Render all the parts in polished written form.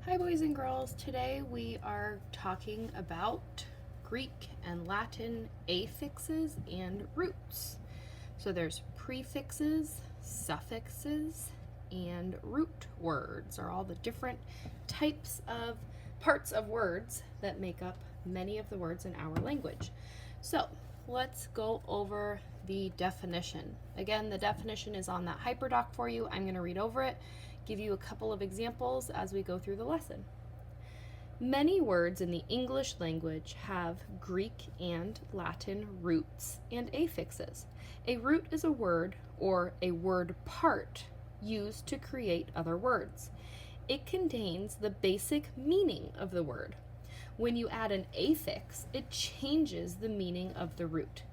Hi boys and girls, today we are talking about Greek and Latin affixes and roots. So there's prefixes, suffixes, and root words are all the different types of parts of words that make up many of the words in our language. So let's go over the definition. Again, the definition is on that hyperdoc for you. I'm going to read over it, give you a couple of examples as we go through the lesson. Many words in the English language have Greek and Latin roots and affixes. A root is a word or a word part used to create other words. It contains the basic meaning of the word. When you add an affix, it changes the meaning of the root.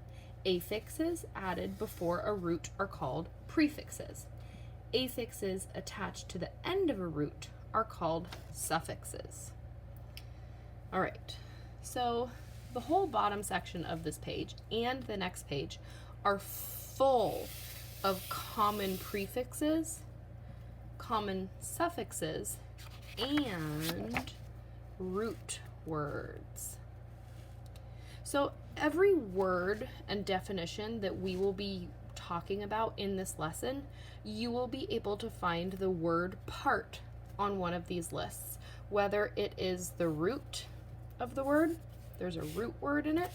Affixes added before a root are called prefixes. Affixes attached to the end of a root are called suffixes. All right, so the whole bottom section of this page and the next page are full of common prefixes, common suffixes, and root words. So every word and definition that we will be talking about in this lesson, you will be able to find the word part on one of these lists, whether it is the root of the word, there's a root word in it,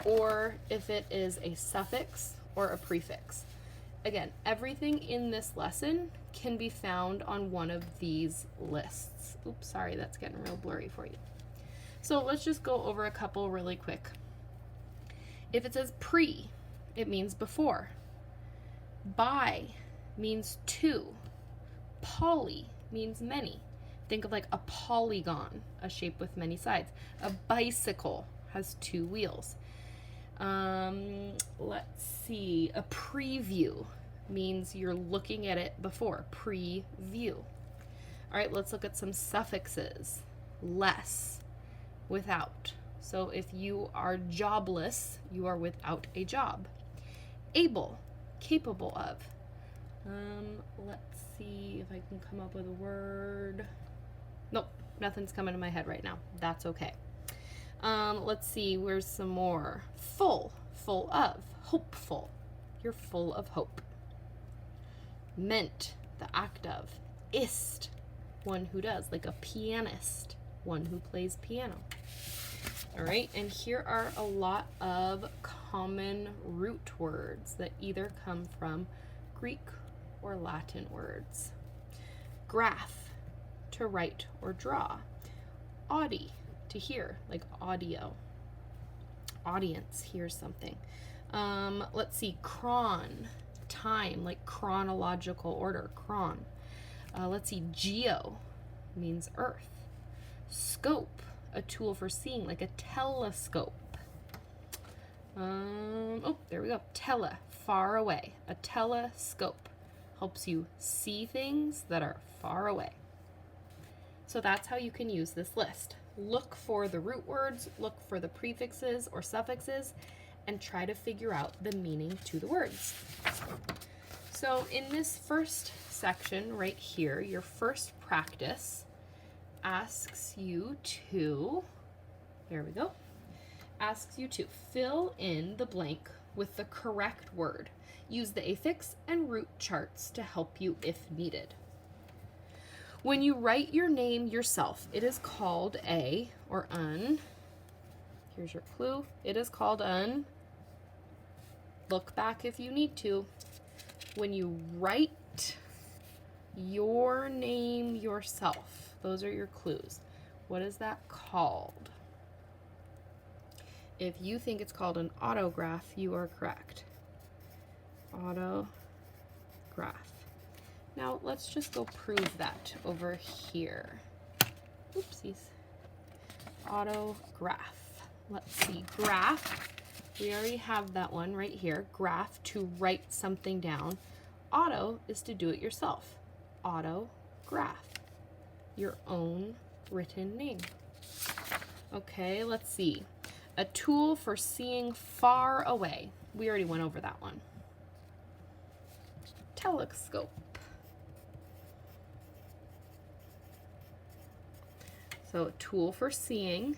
or if it is a suffix or a prefix. Again, everything in this lesson can be found on one of these lists. Oops, sorry, that's getting real blurry for you. So let's just go over a couple really quick. If it says pre, it means before. Bi means two. Poly means many. Think of like a polygon, a shape with many sides. A bicycle has two wheels. Let's see. A preview means you're looking at it before. Preview. All right, let's look at some suffixes. Less, without. So if you are jobless, you are without a job. Able, capable of. Let's see if I can come up with a word. Nope, nothing's coming to my head right now. That's okay. Let's see, where's some more? Full, full of, hopeful. You're full of hope. Meant, the act of. Ist, one who does, like a pianist, one who plays piano. All right, and here are a lot of common root words that either come from Greek or Latin words. Graph, to write or draw. Audi, to hear, like audio. Audience hears something. Let's see, chron, time, like chronological order, chron. Let's see, geo means earth. Scope, a tool for seeing, like a telescope. Oh, there we go. Tele, far away. A telescope helps you see things that are far away. So that's how you can use this list. Look for the root words, look for the prefixes or suffixes, and try to figure out the meaning to the words. So in this first section right here, your first practice asks you to, there we go, asks you to fill in the blank with the correct word. Use the affix and root charts to help you if needed. When you write your name yourself, it is called a or un. Here's your clue. It is called un. Look back if you need to. When you write your name yourself, those are your clues. What is that called? If you think it's called an autograph, you are correct. Autograph. Now let's just go prove that over here. Oopsies. Autograph. Let's see. Graph. We already have that one right here. Graph, to write something down. Auto is to do it yourself. Autograph. Your own written name. Okay, let's see. A tool for seeing far away. We already went over that one. Telescope. So a tool for seeing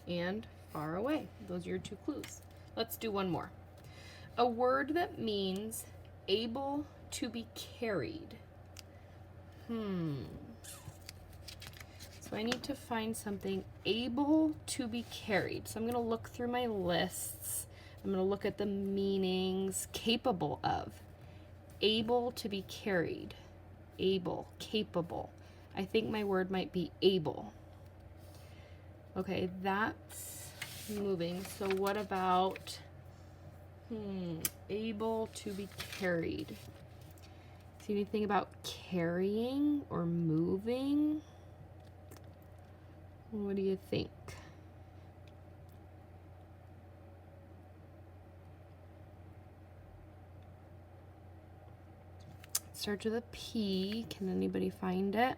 and far away. Those are your two clues. Let's do one more. A word that means able to be carried. So I need to find something able to be carried. So I'm going to look through my lists. I'm going to look at the meanings. Capable of. Able to be carried. Able. Capable. I think my word might be able. Okay, that's moving. So what about able to be carried? See anything about carrying or moving? What do you think? Starts with a P. Can anybody find it?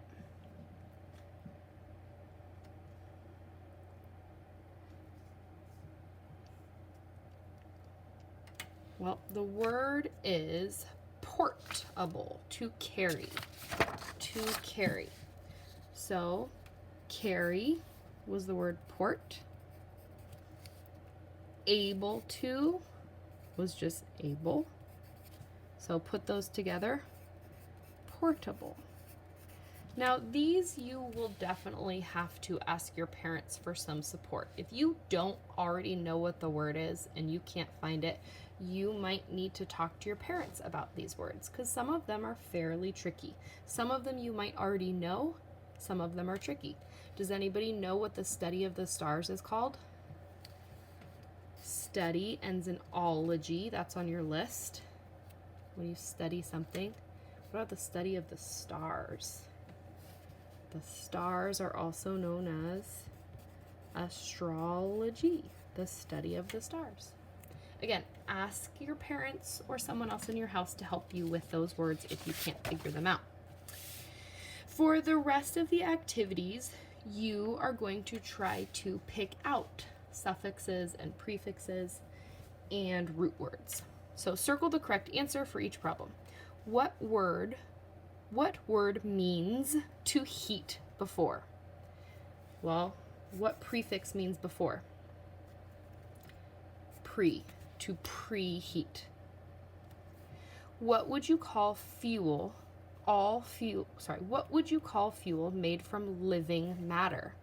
Well, the word is portable, to carry, to carry. So carry was the word port. Able to was just able. So put those together, portable. Now these you will definitely have to ask your parents for some support. If you don't already know what the word is and you can't find it, you might need to talk to your parents about these words because some of them are fairly tricky. Some of them you might already know, some of them are tricky. Does anybody know what the study of the stars is called? Study ends in ology. That's on your list when you study something. What about the study of the stars? The stars are also known as astrology, the study of the stars. Again, ask your parents or someone else in your house to help you with those words if you can't figure them out. For the rest of the activities, you are going to try to pick out suffixes and prefixes and root words. So circle the correct answer for each problem. What word means to heat before? Well, what prefix means before? Pre, to preheat. What would you call fuel? What would you call fuel made from living matter?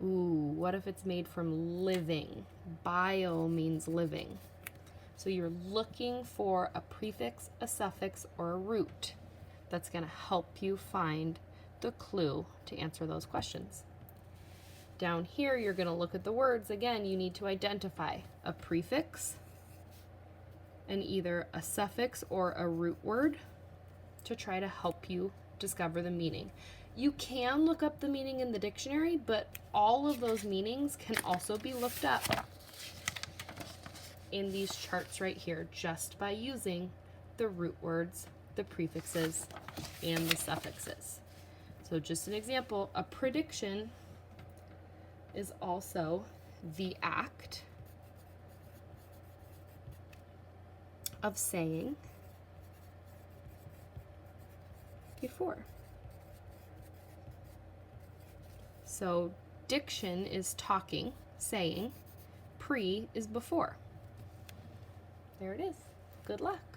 Ooh, what if it's made from living? Bio means living. So you're looking for a prefix, a suffix, or a root that's going to help you find the clue to answer those questions. Down here, you're going to look at the words. Again, you need to identify a prefix and either a suffix or a root word to try to help you discover the meaning. You can look up the meaning in the dictionary, but all of those meanings can also be looked up in these charts right here just by using the root words, the prefixes, and the suffixes. So just an example, a prediction is also the act of saying before. So diction is talking, saying. Pre is before. There it is. Good luck.